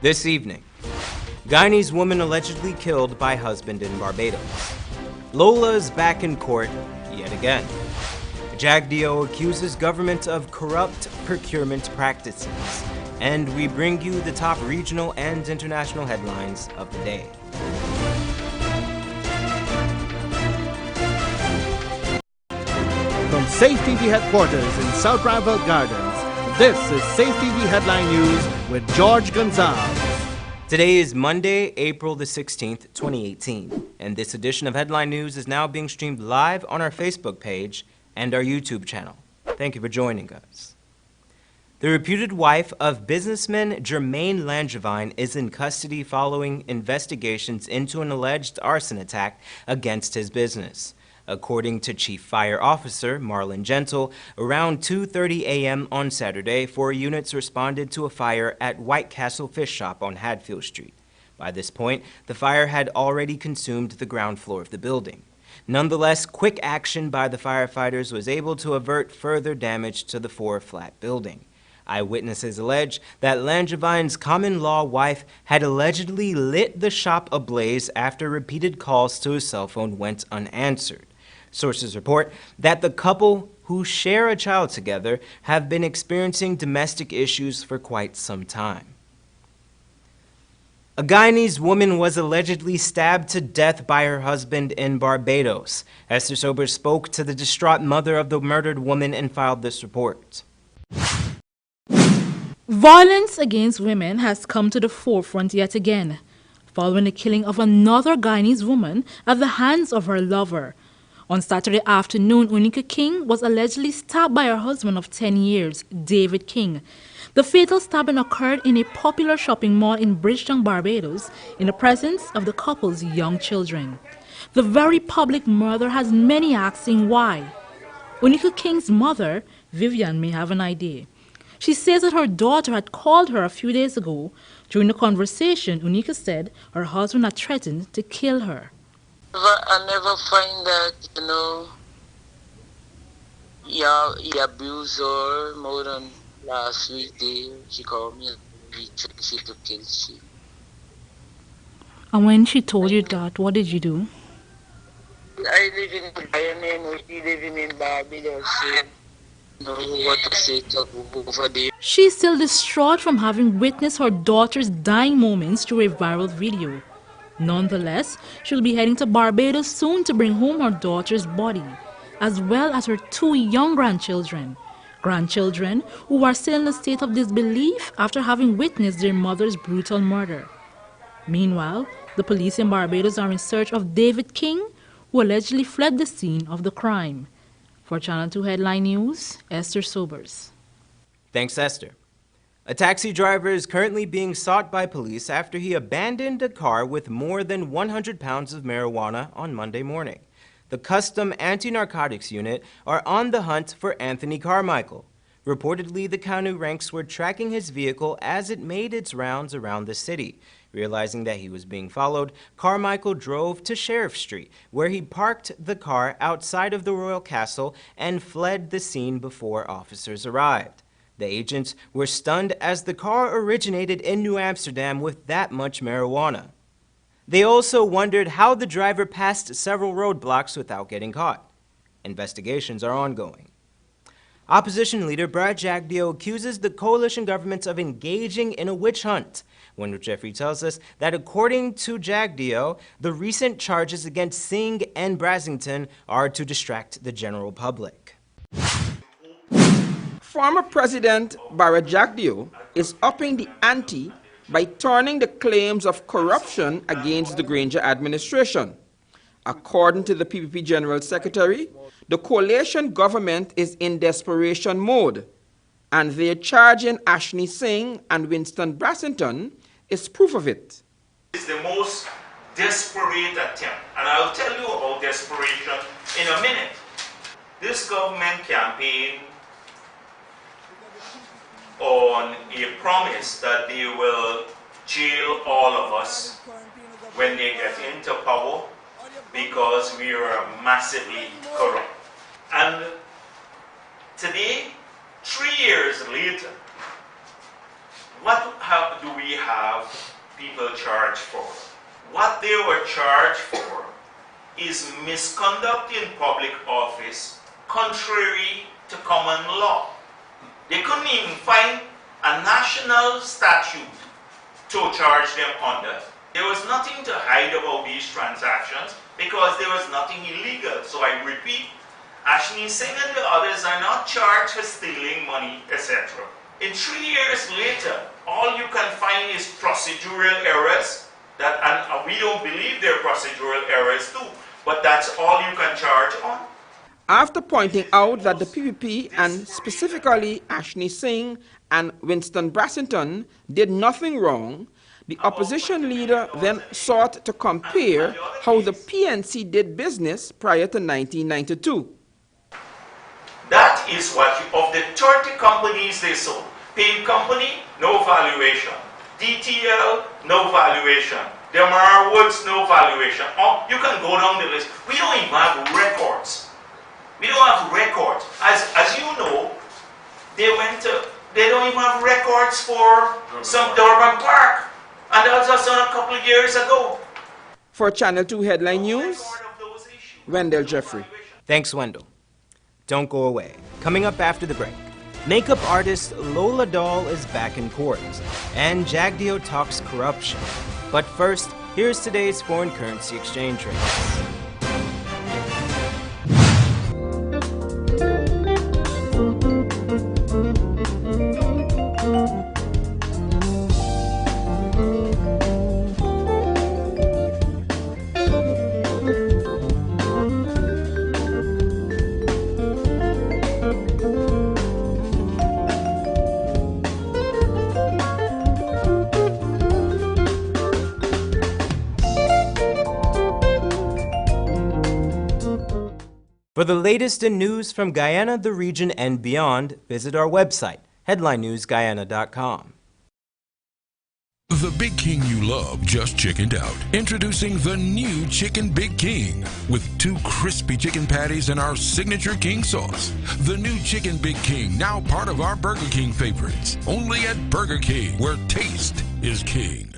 This evening, Guyanese woman allegedly killed by husband in Barbados. Lola's back in court yet again. JAGDO accuses government of corrupt procurement practices. And we bring you the top regional and international headlines of the day. From Safe TV headquarters in South Rival Gardens, this is Safe TV Headline News with George Gonzalez. Today is Monday, April the 16th, 2018, and this edition of Headline News is now being streamed live on our Facebook page and our YouTube channel. Thank you for joining us. The reputed wife of businessman Jermaine Langevin is in custody following investigations into an alleged arson attack against his business. According to Chief Fire Officer Marlon Gentle, around 2:30 a.m. on Saturday, 4 units responded to a fire at White Castle Fish Shop on Hadfield Street. By this point, the fire had already consumed the ground floor of the building. Nonetheless, quick action by the firefighters was able to avert further damage to the 4-flat building. Eyewitnesses allege that Langevin's common-law wife had allegedly lit the shop ablaze after repeated calls to his cell phone went unanswered. Sources report that the couple, who share a child together, have been experiencing domestic issues for quite some time. A Guyanese woman was allegedly stabbed to death by her husband in Barbados. Esther Sobers spoke to the distraught mother of the murdered woman and filed this report. Violence against women has come to the forefront yet again, following the killing of another Guyanese woman at the hands of her lover. On Saturday afternoon, Unika King was allegedly stabbed by her husband of 10 years, David King. The fatal stabbing occurred in a popular shopping mall in Bridgetown, Barbados, in the presence of the couple's young children. The very public murder has many asking why. Unika King's mother, Vivian, may have an idea. She says that her daughter had called her a few days ago. During the conversation, Unika said her husband had threatened to kill her. I never find that, he abused her more than last week. She called me and he threatened to kill she. And when she told you that, what did you do? I live in GUYANA, she living in Barbados. Know what to say to both of them. She's still distraught from having witnessed her daughter's dying moments through a viral video. Nonetheless, she'll be heading to Barbados soon to bring home her daughter's body, as well as her 2 young grandchildren. Grandchildren who are still in a state of disbelief after having witnessed their mother's brutal murder. Meanwhile, the police in Barbados are in search of David King, who allegedly fled the scene of the crime. For Channel 2 Headline News, Esther Sobers. Thanks, Esther. A taxi driver is currently being sought by police after he abandoned a car with more than 100 pounds of marijuana on Monday morning. The Custom Anti-Narcotics Unit are on the hunt for Anthony Carmichael. Reportedly, the county ranks were tracking his vehicle as it made its rounds around the city. Realizing that he was being followed, Carmichael drove to Sheriff Street, where he parked the car outside of the Royal Castle and fled the scene before officers arrived. The agents were stunned as the car originated in New Amsterdam with that much marijuana. They also wondered how the driver passed several roadblocks without getting caught. Investigations are ongoing. Opposition leader Brad Jagdeo accuses the coalition government of engaging in a witch hunt. Wendell Jeffrey tells us that according to Jagdeo, the recent charges against Singh and Brasington are to distract the general public. Former President Barra Jagdeo is upping the ante by turning the claims of corruption against the Granger administration. According to the PPP General Secretary, the coalition government is in desperation mode, and their charging Ashni Singh and Winston Brasington is proof of it. It's the most desperate attempt, and I'll tell you about desperation in a minute. This government campaign on a promise that they will jail all of us when they get into power because we are massively corrupt. And today, 3 years later, do we have people charged for? What they were charged for is misconduct in public office contrary to common law. They couldn't even find a national statute to charge them under. There was nothing to hide about these transactions because there was nothing illegal. So I repeat, Ashni Singh and the others are not charged for stealing money, etc. In 3 years later, all you can find is procedural errors, and we don't believe they're procedural errors too, but that's all you can charge on. After pointing out that the PPP, and specifically Ashni Singh and Winston Brassington, did nothing wrong, the opposition leader then sought to compare how the PNC did business prior to 1992. That is what, of the 30 companies they sold, Payne Company, no valuation. DTL, no valuation. Demar Woods, no valuation. Oh, you can go down the list. We don't even have records. We don't have records. As you know, they don't even have records for some Durban Park. And that was just done a couple of years ago. For Channel 2 Headline News, Wendell Jeffrey. Thanks, Wendell. Don't go away. Coming up after the break, makeup artist Lola Dahl is back in court, and Jagdeo talks corruption. But first, here's today's foreign currency exchange rates. For the latest in news from Guyana, the region, and beyond, visit our website, headlinenewsguyana.com. The Big King you love just chickened out. Introducing the new Chicken Big King with 2 crispy chicken patties and our signature king sauce. The new Chicken Big King, now part of our Burger King favorites. Only at Burger King, where taste is king.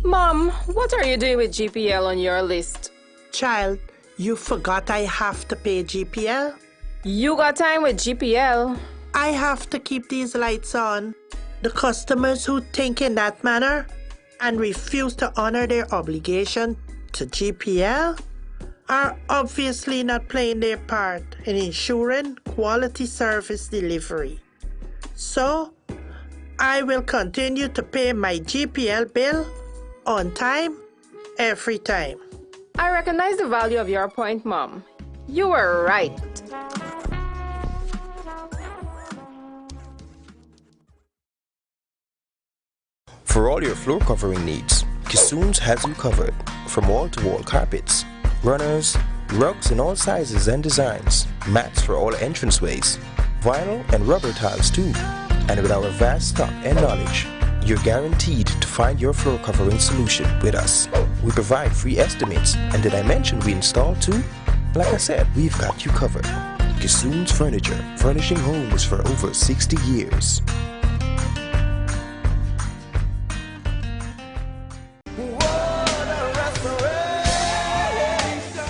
Mom, what are you doing with GPL on your list? Child, you forgot I have to pay GPL? You got time with GPL? I have to keep these lights on. The customers who think in that manner and refuse to honor their obligation to GPL are obviously not playing their part in ensuring quality service delivery. So, I will continue to pay my GPL bill on time, every time. I recognize the value of your point, Mom. You were right. For all your floor covering needs, Kissoons has you covered. From wall-to-wall carpets, runners, rugs in all sizes and designs, mats for all entranceways, vinyl and rubber tiles too. And with our vast stock and knowledge, you're guaranteed to find your floor covering solution with us. We provide free estimates, and did I mention we install too? Like I said, we've got you covered. Kissoons Furniture, furnishing homes for over 60 years.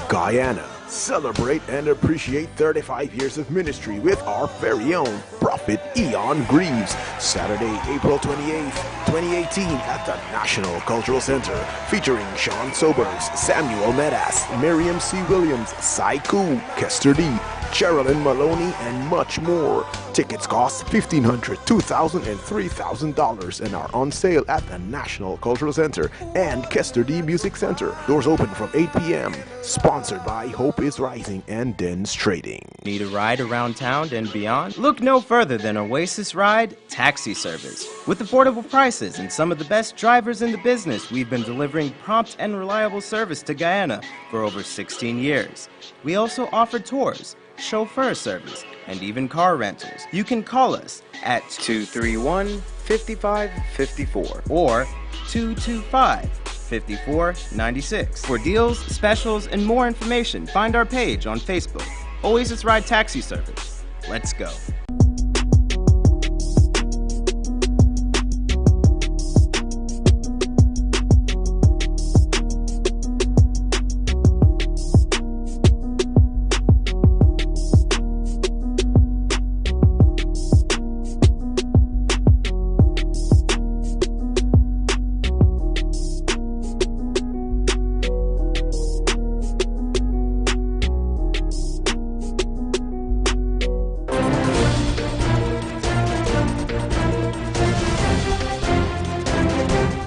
Guyana, celebrate and appreciate 35 years of ministry with our very own Prophet Eon Greaves. Saturday, April 28th, 2018 at the National Cultural Center, featuring Sean Sobers, Samuel Medas, Miriam C. Williams, Sai Koo, Kester D, Sherilyn Maloney, and much more. Tickets cost $1,500, $2,000, and $3,000 and are on sale at the National Cultural Center and Kester D Music Center. Doors open from 8 p.m. Sponsored by Hope is Rising and Dens Trading. Need a ride around town and beyond? Look no further than Oasis Ride Taxi Service. With affordable prices and some of the best drivers in the business, we've been delivering prompt and reliable service to Guyana for over 16 years. We also offer tours, chauffeur service, and even car rentals. You can call us at 231-5554 or 225-5496. For deals, specials, and more information, find our page on Facebook, Oasis Ride Taxi Service. Let's go.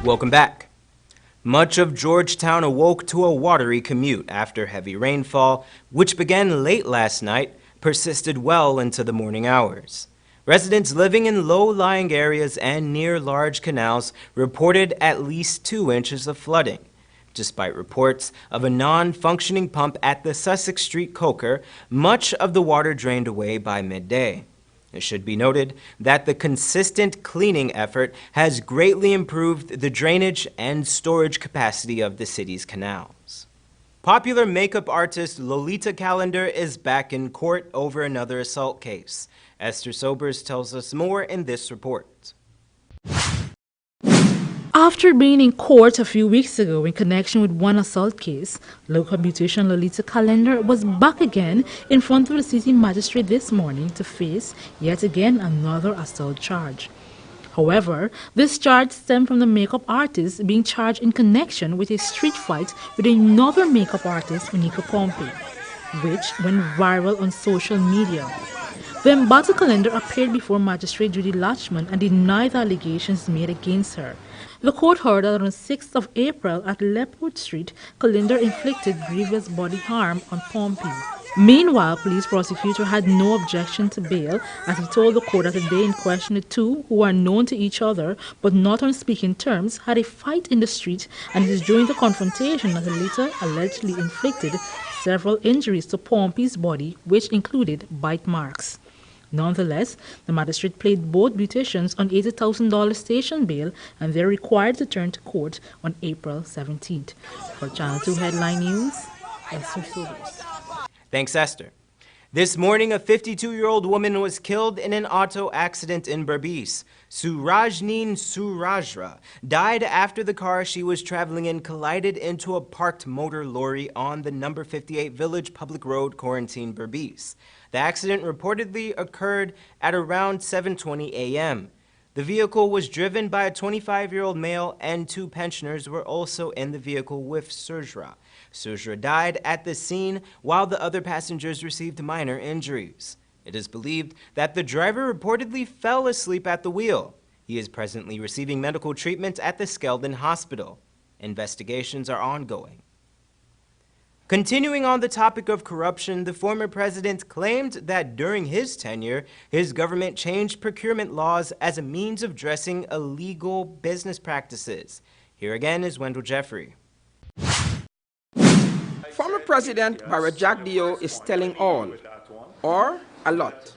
Welcome back. Much of Georgetown awoke to a watery commute after heavy rainfall, which began late last night, persisted well into the morning hours. Residents living in low-lying areas and near large canals reported at least 2 inches of flooding. Despite reports of a non-functioning pump at the Sussex Street Coker, much of the water drained away by midday. It should be noted that the consistent cleaning effort has greatly improved the drainage and storage capacity of the city's canals. Popular makeup artist Lolita Calendar is back in court over another assault case. Esther Sobers tells us more in this report. After being in court a few weeks ago in connection with one assault case, local beautician Lolita Calendar was back again in front of the city magistrate this morning to face yet again another assault charge. However, this charge stemmed from the makeup artist being charged in connection with a street fight with another makeup artist, Unika Pompey, which went viral on social media. The embattled Calendar appeared before Magistrate Judy Latchman and denied the allegations made against her. The court heard that on the 6th of April at Leopard Street, Calendar inflicted grievous body harm on Pompey. Meanwhile, police prosecutor had no objection to bail, as he told the court that the day in question the two, who are known to each other but not on speaking terms, had a fight in the street, and it is during the confrontation that the latter allegedly inflicted several injuries to Pompey's body, which included bite marks. Nonetheless, the magistrate placed both beauticians on $80,000 station bail, and they're required to return to court on April 17th. For Channel 2 Headline News, Esther Sobers. Thanks, Esther. This morning, a 52-year-old woman was killed in an auto accident in Berbice. Surajneen Surajra died after the car she was traveling in collided into a parked motor lorry on the number 58 Village Public Road, Quarantine, Berbice. The accident reportedly occurred at around 7:20 a.m. The vehicle was driven by a 25-year-old male, and 2 pensioners were also in the vehicle with Surajra. Surajra died at the scene while the other passengers received minor injuries. It is believed that the driver reportedly fell asleep at the wheel. He is presently receiving medical treatment at the Skeldon Hospital. Investigations are ongoing. Continuing on the topic of corruption, the former president claimed that during his tenure, his government changed procurement laws as a means of addressing illegal business practices. Here again is Wendell Jeffrey. Former President Barajagdio is telling all, or a lot.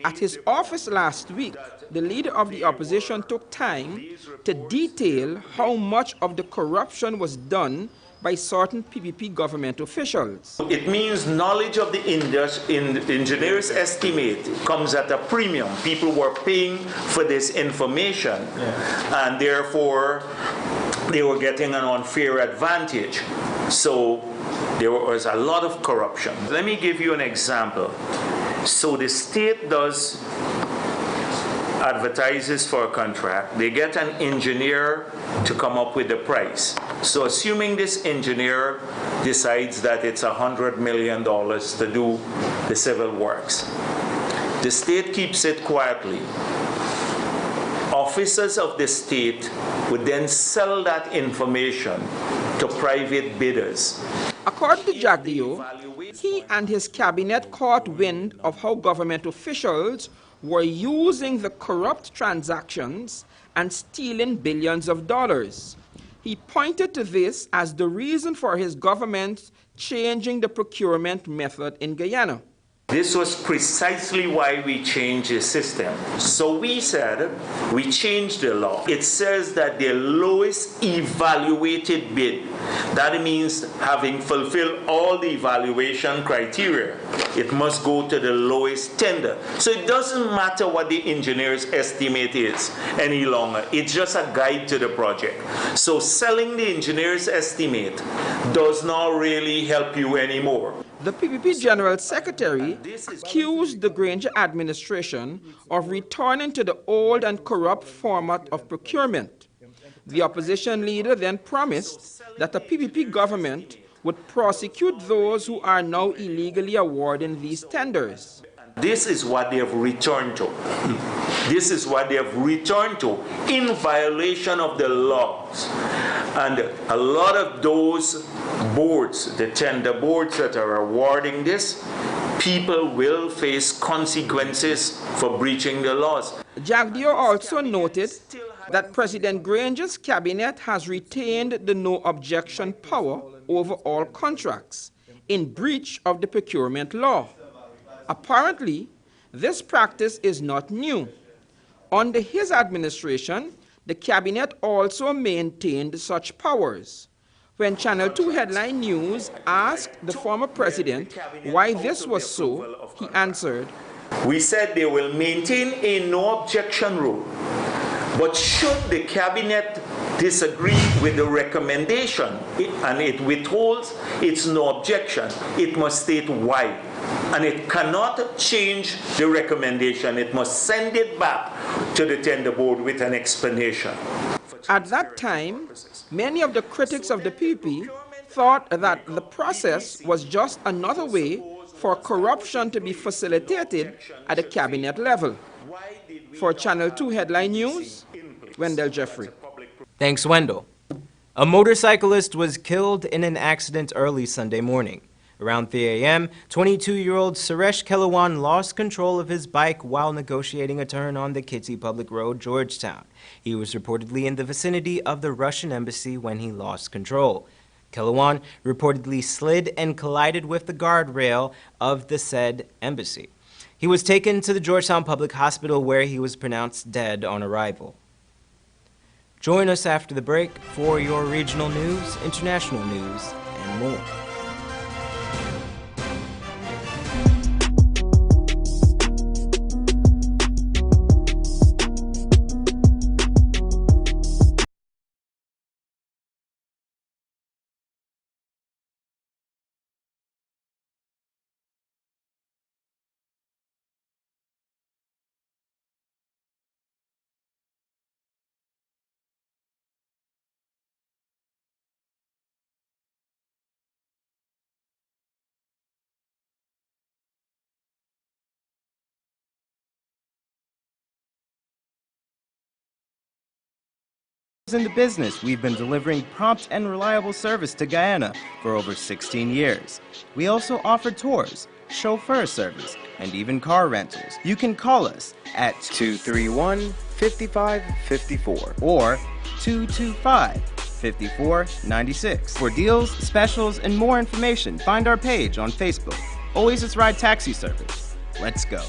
At his office last week, the leader of the opposition took time to detail how much of the corruption was done by certain PPP government officials. It means knowledge of the engineer's estimate comes at a premium. People were paying for this information, and therefore they were getting an unfair advantage. So there was a lot of corruption. Let me give you an example. So the state advertises for a contract. They get an engineer to come up with the price. So assuming this engineer decides that it's $100 million to do the civil works, the state keeps it quietly. Officers of the state would then sell that information to private bidders. According to Jagdeo, he and his cabinet caught wind of how government officials were using the corrupt transactions and stealing billions of dollars. He pointed to this as the reason for his government changing the procurement method in Guyana. This was precisely why we changed the system. So we said, we changed the law. It says that the lowest evaluated bid, that means having fulfilled all the evaluation criteria, it must go to the lowest tender. So it doesn't matter what the engineer's estimate is any longer. It's just a guide to the project. So selling the engineer's estimate does not really help you anymore. The PPP General Secretary accused the Granger administration of returning to the old and corrupt format of procurement. The opposition leader then promised that the PPP government would prosecute those who are now illegally awarding these tenders. This is what they have returned to. This is what they have returned to in violation of the laws. And a lot of those boards, the tender boards that are awarding this, people will face consequences for breaching the laws. Jagdeo also noted that President Granger's cabinet has retained the no objection power over all contracts in breach of the procurement law. Apparently, this practice is not new. Under his administration, the cabinet also maintained such powers. When Channel 2 Headline News asked the former president why this was so, he answered, "We said they will maintain a no objection rule, but should the cabinet disagree with the recommendation and it withholds its no objection, it must state why. And it cannot change the recommendation. It must send it back to the tender board with an explanation." At that time, many of the critics of the PPP thought that the process was just another way for corruption to be facilitated at the cabinet level. For Channel 2 Headline News, Wendell Jeffrey. Thanks, Wendell. A motorcyclist was killed in an accident early Sunday morning. Around 3 a.m., 22-year-old Suresh Kelawan lost control of his bike while negotiating a turn on the Kitty Public Road, Georgetown. He was reportedly in the vicinity of the Russian embassy when he lost control. Kelawan reportedly slid and collided with the guardrail of the said embassy. He was taken to the Georgetown Public Hospital where he was pronounced dead on arrival. Join us after the break for your regional news, international news, and more. In the business, we've been delivering prompt and reliable service to Guyana for over 16 years. We also offer tours, chauffeur service, and even car rentals. You can call us at 231-5554 or 225-5496. For deals, specials, and more information, find our page on Facebook. Oasis Ride Taxi Service. Let's go.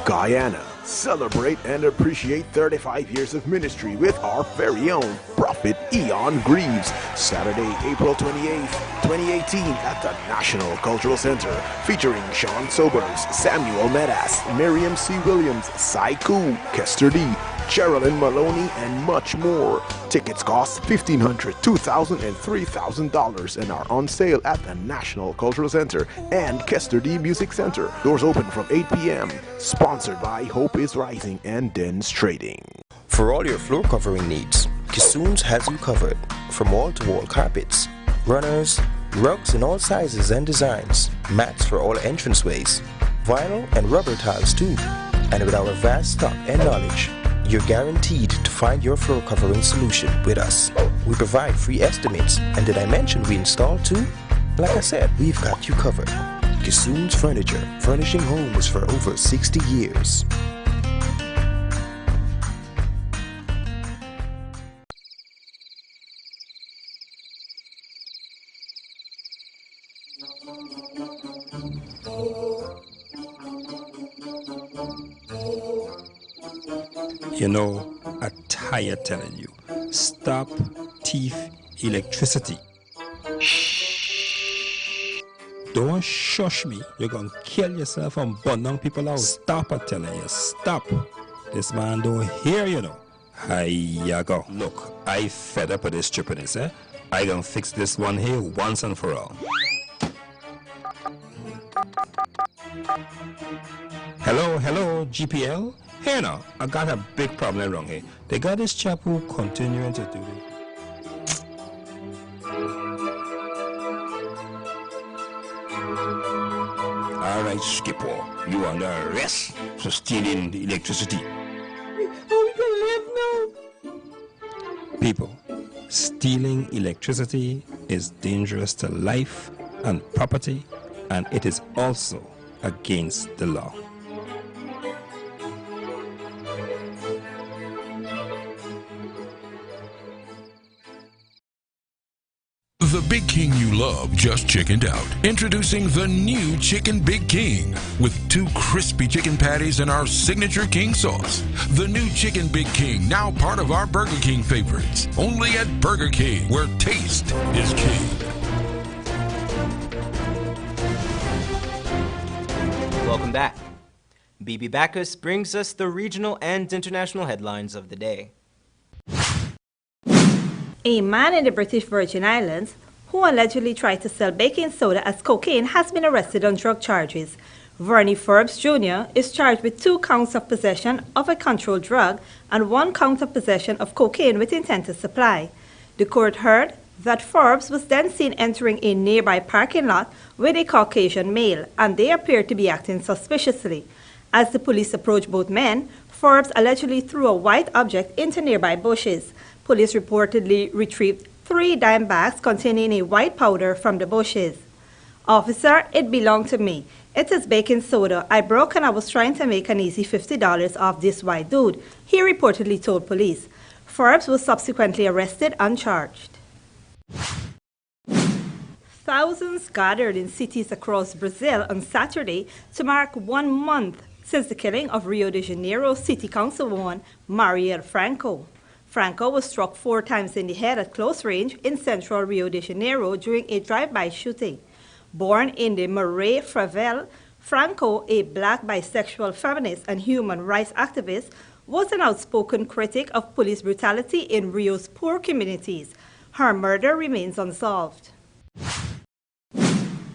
Guyana Celebrate and appreciate 35 years of ministry with our very own Prophet Eon Greaves. Saturday, April 28th, 2018 at the National Cultural Center, featuring Sean Sobers, Samuel Medas, Miriam C. Williams, Saiku, Kester D, Sherilyn Maloney, and much more. Tickets cost $1,500, $2,000, and $3,000 and are on sale at the National Cultural Center and Kester D Music Center. Doors open from 8 p.m. Sponsored by Hope is Rising and Dens Trading. For all your floor covering needs, Kissoons has you covered. From wall-to-wall carpets, runners, rugs in all sizes and designs, mats for all entranceways, vinyl and rubber tiles too. And with our vast stock and knowledge, you're guaranteed to find your floor covering solution with us. We provide free estimates, and did I mention we install too? Like I said, we've got you covered. Kissoons Furniture, furnishing homes for over 60 years. You know, I'm tired telling you, stop thief electricity. Don't shush me. You're going to kill yourself and burn down people out. Stop, I'm telling you, stop. This man don't hear you know. Hiya go. Look, I fed up with this stupidness, eh? I gonna fix this one here once and for all. Hello, GPL? Here now, I got a big problem wrong here. They got this chap who continuing to do this. Alright, Skipper, you are under arrest for stealing the electricity. How we gonna live now? People, stealing electricity is dangerous to life and property, and it is also against the law. The Big King you love just chickened out. Introducing the new Chicken Big King with 2 crispy chicken patties and our signature king sauce. The new Chicken Big King, now part of our Burger King favorites. Only at Burger King, where taste is king. Welcome back. BB Bacchus brings us the regional and international headlines of the day. A man in the British Virgin Islands who allegedly tried to sell baking soda as cocaine has been arrested on drug charges. Vernie Forbes Jr. is charged with 2 counts of possession of a controlled drug and 1 count of possession of cocaine with intent to supply. The court heard that Forbes was then seen entering a nearby parking lot with a Caucasian male, and they appeared to be acting suspiciously. As the police approached both men, Forbes allegedly threw a white object into nearby bushes. Police reportedly retrieved 3 dime bags containing a white powder from the bushes. "Officer, it belonged to me. It is baking soda. I broke and I was trying to make an easy $50 off this white dude," he reportedly told police. Forbes was subsequently arrested and charged. Thousands gathered in cities across Brazil on Saturday to mark 1 month since the killing of Rio de Janeiro City Councilwoman Marielle Franco. Franco was struck 4 times in the head at close range in central Rio de Janeiro during a drive-by shooting. Born in the Marais Favela, Franco, a black bisexual feminist and human rights activist, was an outspoken critic of police brutality in Rio's poor communities. Her murder remains unsolved.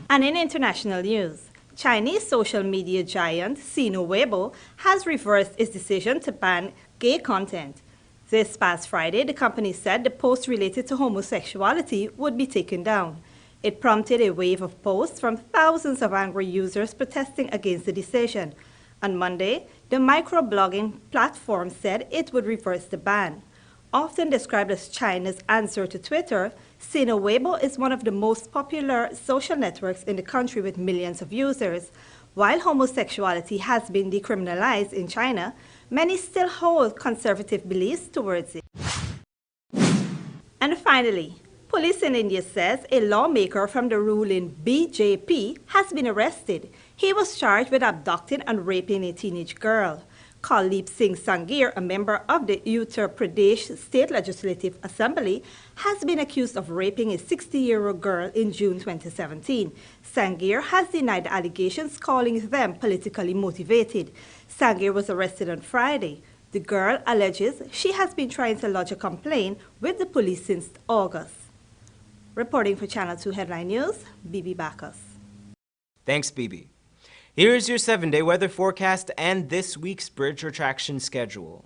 And in international news, Chinese social media giant Sino Weibo has reversed its decision to ban gay content. This past Friday, the company said the post related to homosexuality would be taken down. It prompted a wave of posts from thousands of angry users protesting against the decision. On Monday, the microblogging platform said it would reverse the ban. Often described as China's answer to Twitter, Sino Weibo is one of the most popular social networks in the country with millions of users. While homosexuality has been decriminalized in China, many still hold conservative beliefs towards it. And finally, police in India says a lawmaker from the ruling BJP has been arrested. He was charged with abducting and raping a teenage girl. Kuldip Singh Sangir, a member of the Uttar Pradesh State Legislative Assembly, has been accused of raping a 60-year-old girl in June 2017. Sangir has denied the allegations, calling them politically motivated. Sangir was arrested on Friday. The girl alleges she has been trying to lodge a complaint with the police since August. Reporting for Channel 2 Headline News, Bibi Bacchus. Thanks, Bibi. Here's your 7-day weather forecast and this week's bridge retraction schedule.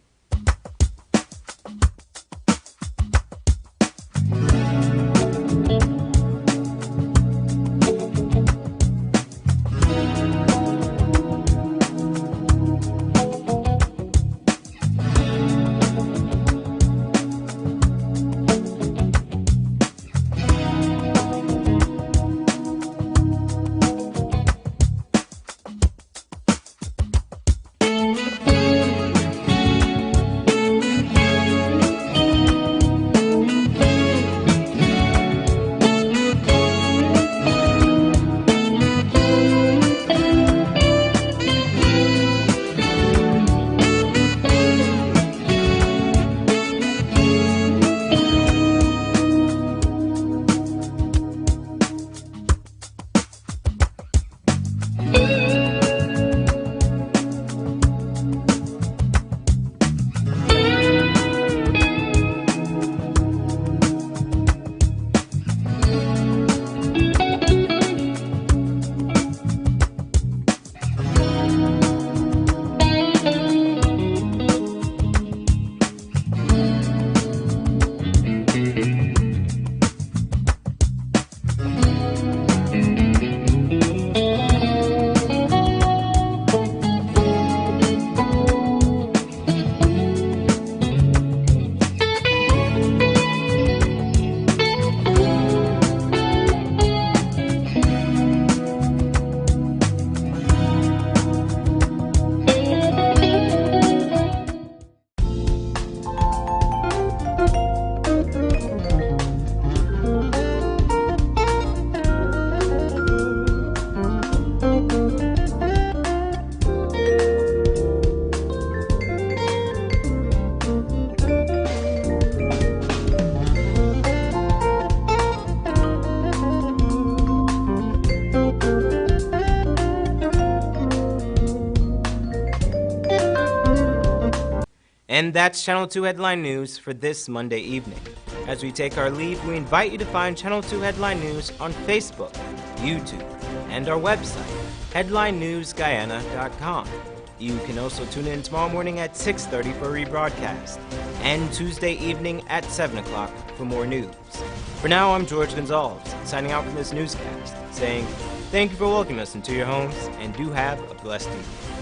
And that's Channel 2 Headline News for this Monday evening. As we take our leave, we invite you to find Channel 2 Headline News on Facebook, YouTube, and our website, headlinenewsguyana.com. You can also tune in tomorrow morning at 6:30 for a rebroadcast, and Tuesday evening at 7 o'clock for more news. For now, I'm George Gonzalez, signing out from this newscast, saying thank you for welcoming us into your homes, and do have a blessed evening.